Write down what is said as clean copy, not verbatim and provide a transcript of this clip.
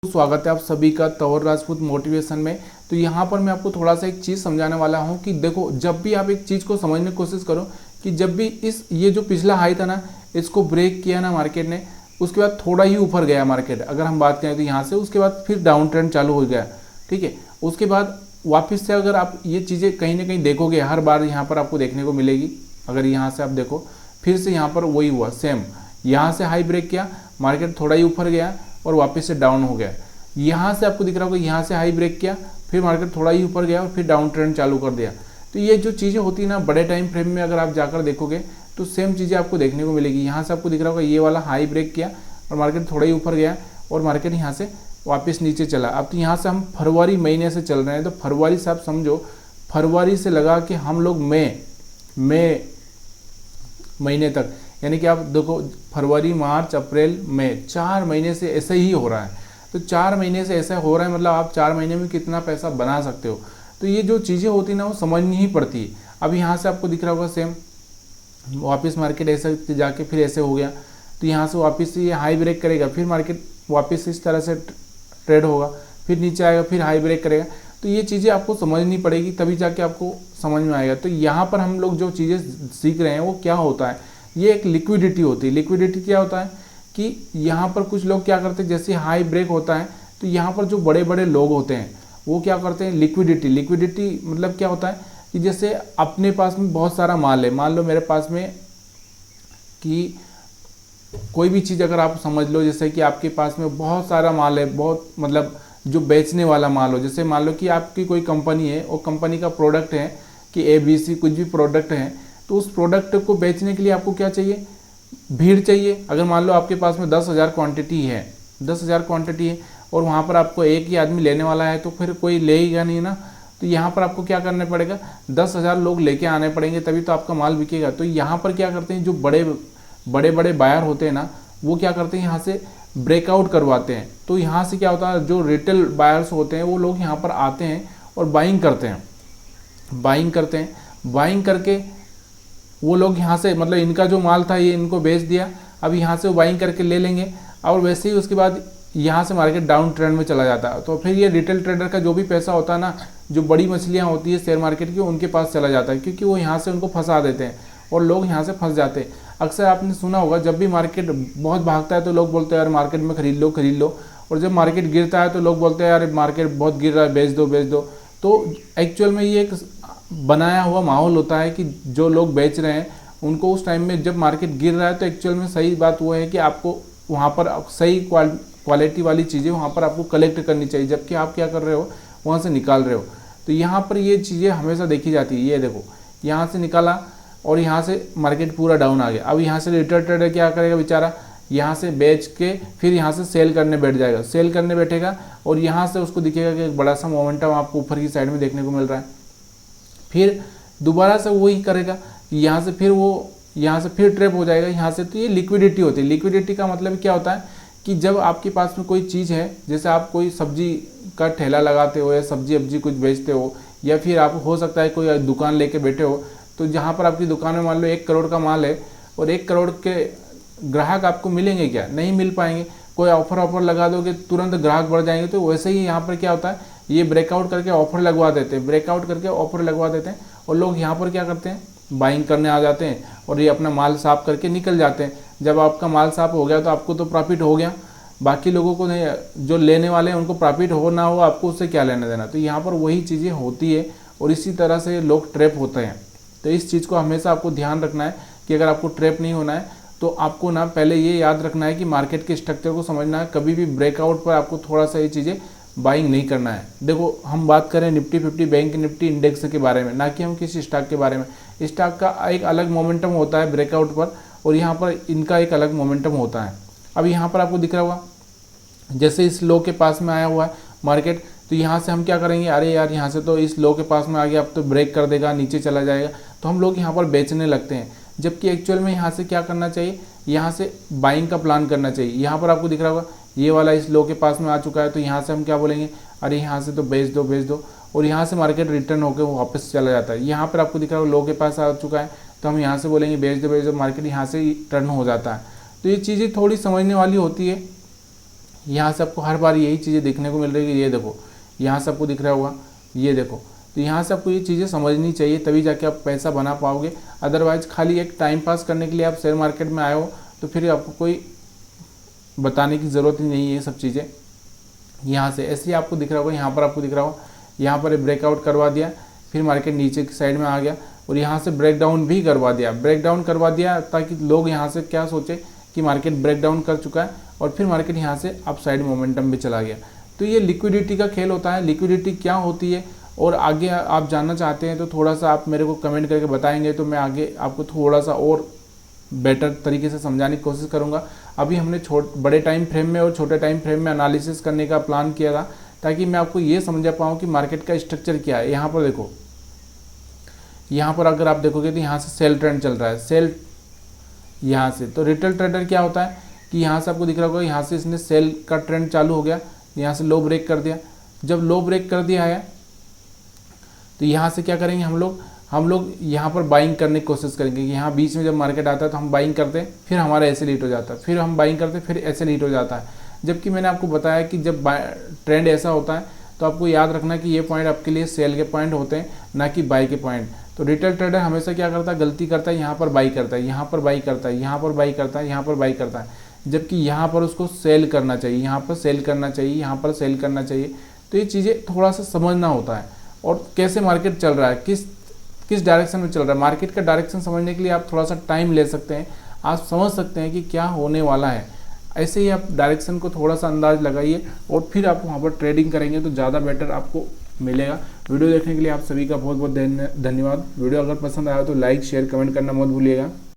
स्वागत है आप सभी का तंवर राजपूत मोटिवेशन में। तो यहाँ पर मैं आपको थोड़ा सा एक चीज़ समझाने वाला हूँ कि देखो, जब भी आप एक चीज़ को समझने की कोशिश करो कि जब भी ये जो पिछला हाई था ना, इसको ब्रेक किया ना मार्केट ने, उसके बाद थोड़ा ही ऊपर गया मार्केट, अगर हम बात करें तो यहाँ से उसके बाद फिर डाउन ट्रेंड चालू हो गया। ठीक है, उसके बाद वापस से अगर आप ये चीज़ें कहीं ना कहीं देखोगे, हर बार यहाँ पर आपको देखने को मिलेगी। अगर यहाँ से आप देखो, फिर से यहाँ पर वही हुआ सेम, यहाँ से हाई ब्रेक किया, मार्केट थोड़ा ही ऊपर गया और वापस से डाउन हो गया। यहाँ से आपको दिख रहा होगा, यहाँ से हाई ब्रेक किया, फिर मार्केट थोड़ा ही ऊपर गया और फिर डाउन ट्रेंड चालू कर दिया। तो ये जो चीज़ें होती है ना, बड़े टाइम फ्रेम में अगर आप जाकर देखोगे तो सेम चीज़ें आपको देखने को मिलेगी। यहाँ से आपको दिख रहा होगा, ये वाला हाई ब्रेक किया और मार्केट थोड़ा ही ऊपर गया और मार्केट यहाँ से वापस नीचे चला। अब तो यहाँ से हम फरवरी महीने से चल रहे हैं, तो फरवरी से आप समझो, फरवरी से लगा कि हम लोग मई महीने तक, यानी कि आप देखो फरवरी, मार्च, अप्रैल, मई, 4 महीने से ऐसे ही हो रहा है। तो 4 महीने से ऐसा हो रहा है, मतलब आप 4 महीने में कितना पैसा बना सकते हो। तो ये जो चीज़ें होती है ना, वो समझनी ही पड़ती है। अब यहाँ से आपको दिख रहा होगा सेम, वापस मार्केट ऐसे जाके फिर ऐसे हो गया, तो यहाँ से वापस ये हाई ब्रेक करेगा, फिर मार्केट वापस इस तरह से ट्रेड होगा, फिर नीचे आएगा, फिर हाई ब्रेक करेगा। तो ये चीज़ें आपको समझनी पड़ेगी, तभी जाके आपको समझ में आएगा। तो यहाँ पर हम लोग जो चीज़ें सीख रहे हैं वो क्या होता है, ये एक लिक्विडिटी होती है। लिक्विडिटी क्या होता है कि यहाँ पर कुछ लोग क्या करते हैं, जैसे हाई ब्रेक होता है तो यहाँ पर जो बड़े बड़े लोग होते हैं वो क्या करते हैं, लिक्विडिटी मतलब क्या होता है कि जैसे अपने पास में बहुत सारा माल है, मान लो मेरे पास में कि कोई भी चीज़ अगर आप समझ लो, जैसे कि आपके पास में बहुत सारा माल है, बहुत मतलब जो बेचने वाला माल हो, जैसे मान लो कि आपकी कोई कंपनी है, वो कंपनी का प्रोडक्ट है कि ABC कुछ भी प्रोडक्ट है, तो उस प्रोडक्ट को बेचने के लिए आपको क्या चाहिए, भीड़ चाहिए। अगर मान लो आपके पास में 10,000 क्वांटिटी है, 10,000 क्वांटिटी है और वहाँ पर आपको एक ही आदमी लेने वाला है, तो फिर कोई लेगा नहीं ना। तो यहाँ पर आपको क्या करना पड़ेगा, 10,000 लोग लेके आने पड़ेंगे, तभी तो आपका माल बिकेगा। तो यहाँ पर क्या करते हैं, जो बड़े बड़े बायर होते हैं ना, वो क्या करते हैं, यहाँ से ब्रेकआउट करवाते हैं। तो यहाँ से क्या होता है, जो रिटेल बायर्स होते हैं वो लोग यहाँ पर आते हैं और बाइंग करते हैं, बाइंग करके वो लोग यहाँ से, मतलब इनका जो माल था ये इनको बेच दिया, अब यहाँ से वो बाइंग करके ले लेंगे और वैसे ही उसके बाद यहाँ से मार्केट डाउन ट्रेंड में चला जाता है। तो फिर ये रिटेल ट्रेडर का जो भी पैसा होता है ना, जो बड़ी मछलियाँ होती है शेयर मार्केट की, उनके पास चला जाता है, क्योंकि वो यहाँ से उनको फंसा देते हैं और लोग यहाँ से फंस जाते हैं। अक्सर आपने सुना होगा, जब भी मार्केट बहुत भागता है तो लोग बोलते हैं यार मार्केट में खरीद लो, और जब मार्केट गिरता है तो लोग बोलते हैं यार मार्केट बहुत गिर रहा है, बेच दो। तो एक्चुअल में ये एक बनाया हुआ माहौल होता है कि जो लोग बेच रहे हैं उनको उस टाइम में जब मार्केट गिर रहा है, तो एक्चुअल में सही बात वो है कि आपको वहाँ पर सही क्वालिटी वाली चीज़ें वहाँ पर आपको कलेक्ट करनी चाहिए, जबकि आप क्या कर रहे हो, वहाँ से निकाल रहे हो। तो यहाँ पर ये चीज़ें हमेशा देखी जाती है। ये देखो, यहाँ से निकाला और यहाँ से मार्केट पूरा डाउन आ गया। अब यहाँ से रिटेल ट्रेडर क्या करेगा बेचारा, यहाँ से बेच के फिर यहाँ से सेल करने बैठ जाएगा, सेल करने बैठेगा और यहाँ से उसको दिखेगा कि एक बड़ा सा मोमेंटम आपको ऊपर की साइड में देखने को मिल रहा है। फिर दोबारा से वही करेगा, यहाँ से फिर वो यहाँ से फिर ट्रैप हो जाएगा यहाँ से। तो ये लिक्विडिटी होती है। लिक्विडिटी का मतलब क्या होता है कि जब आपके पास में कोई चीज़ है, जैसे आप कोई सब्जी का ठेला लगाते हो या सब्जी कुछ बेचते हो, या फिर आप हो सकता है कोई दुकान लेके बैठे हो, तो जहाँ पर आपकी दुकान में मान लो 1 करोड़ का माल है और 1 करोड़ के ग्राहक आपको मिलेंगे क्या, नहीं मिल पाएंगे। कोई ऑफर लगा दोगे तुरंत ग्राहक बढ़ जाएंगे। तो वैसे ही यहाँ पर क्या होता है, ये ब्रेकआउट करके ऑफर लगवा देते हैं, और लोग यहाँ पर क्या करते हैं, बाइंग करने आ जाते हैं और ये अपना माल साफ करके निकल जाते हैं। जब आपका माल साफ हो गया तो आपको तो प्रॉफिट हो गया, बाकी लोगों को नहीं, जो लेने वाले हैं उनको प्रॉफिट हो ना हो, आपको उससे क्या लेना देना। तो यहाँ पर वही चीज़ें होती है और इसी तरह से लोग ट्रैप होते हैं। तो इस चीज़ को हमेशा आपको ध्यान रखना है कि अगर आपको ट्रैप नहीं होना है तो आपको ना पहले ये याद रखना है कि मार्केट के स्ट्रक्चर को समझना है। कभी भी ब्रेकआउट पर आपको थोड़ा सा ये चीज़ें बाइंग नहीं करना है। देखो, हम बात करें निफ्टी 50 बैंक निफ्टी इंडेक्स के बारे में, ना कि हम किसी स्टॉक के बारे में। स्टॉक का एक अलग मोमेंटम होता है ब्रेकआउट पर, और यहाँ पर इनका एक अलग मोमेंटम होता है। अब यहाँ पर आपको दिख रहा होगा, जैसे इस लो के पास में आया हुआ है मार्केट, तो यहाँ से हम क्या करेंगे, अरे यार यहाँ से तो इस लो के पास में आ गया, अब तो ब्रेक कर देगा, नीचे चला जाएगा, तो हम लोग यहाँ पर बेचने लगते हैं। जबकि एक्चुअल में यहाँ से क्या करना चाहिए, यहाँ से बाइंग का प्लान करना चाहिए। यहाँ पर आपको दिख रहा होगा ये वाला इस लो के पास में आ चुका है, तो यहाँ से हम क्या बोलेंगे, अरे यहाँ से तो बेच दो, और यहाँ से मार्केट रिटर्न होकर वापस चला जाता है। यहाँ पर आपको दिख रहा होगा लो के पास आ चुका है, तो हम यहाँ से बोलेंगे बेच दो, मार्केट यहाँ से टर्न हो जाता है। तो ये चीज़ें थोड़ी समझने वाली होती है। यहाँ से आपको हर बार यही चीज़ें देखने को मिल रही है कि ये देखो, यहाँ से आपको दिख रहा होगा, ये देखो। तो यहाँ से आपको ये चीज़ें समझनी चाहिए, तभी जाके आप पैसा बना पाओगे। अदरवाइज़ खाली एक टाइम पास करने के लिए आप शेयर मार्केट में आए हो तो फिर आपको कोई बताने की ज़रूरत ही नहीं है ये सब चीज़ें। यहाँ से ऐसे ही आपको दिख रहा होगा, यहाँ पर आपको दिख रहा होगा, यहाँ पर ब्रेकआउट करवा दिया, फिर मार्केट नीचे की साइड में आ गया और यहाँ से ब्रेकडाउन भी करवा दिया, ताकि लोग यहाँ से क्या सोचे कि मार्केट ब्रेकडाउन कर चुका है और फिर मार्केट यहाँ से अप साइड मोमेंटम भी चला गया। तो ये लिक्विडिटी का खेल होता है। लिक्विडिटी क्या होती है और आगे आप जानना चाहते हैं तो थोड़ा सा आप मेरे को कमेंट करके बताएंगे, तो मैं आगे आपको थोड़ा सा और बेटर तरीके से समझाने की कोशिश करूँगा। अभी हमने बड़े टाइम फ्रेम में और छोटे टाइम फ्रेम में एनालिसिस करने का प्लान किया था, ताकि मैं आपको ये समझा पाऊँ कि मार्केट का स्ट्रक्चर क्या है। यहाँ पर देखो, यहाँ पर अगर आप देखोगे तो यहाँ से सेल ट्रेंड चल रहा है, सेल यहाँ से। तो रिटेल ट्रेडर क्या होता है कि यहाँ से आपको दिख रहा होगा, यहाँ से इसने सेल का ट्रेंड चालू हो गया, यहाँ से लो ब्रेक कर दिया। जब लो ब्रेक कर दिया है तो यहाँ से क्या करेंगे हम लोग यहाँ पर बाइंग करने की कोशिश करेंगे। यहाँ बीच में जब मार्केट आता है तो हम बाइंग करते हैं, फिर हमारा ऐसे लीट हो जाता है, फिर हम बाइंग करते हैं, फिर ऐसे लीट हो जाता है। जबकि मैंने आपको बताया कि जब ट्रेंड ऐसा होता है तो आपको याद रखना कि ये पॉइंट आपके लिए सेल के पॉइंट होते हैं, ना कि बाई के पॉइंट। तो रिटेल ट्रेडर हमेशा क्या करता है, गलती करता है, यहाँ पर बाई करता है, यहाँ पर बाई करता है, यहाँ पर बाई करता है, यहाँ पर बाई करता है, जबकि यहाँ पर उसको सेल करना चाहिए, यहाँ पर सेल करना चाहिए, यहाँ पर सेल करना चाहिए। तो ये चीज़ें थोड़ा सा समझना होता है। और कैसे मार्केट चल रहा है, किस डायरेक्शन में चल रहा है, मार्केट का डायरेक्शन समझने के लिए आप थोड़ा सा टाइम ले सकते हैं, आप समझ सकते हैं कि क्या होने वाला है। ऐसे ही आप डायरेक्शन को थोड़ा सा अंदाज लगाइए और फिर आप वहाँ पर ट्रेडिंग करेंगे तो ज़्यादा बेटर आपको मिलेगा। वीडियो देखने के लिए आप सभी का बहुत बहुत धन्यवाद। वीडियो अगर पसंद आया तो लाइक शेयर कमेंट करना मत भूलिएगा।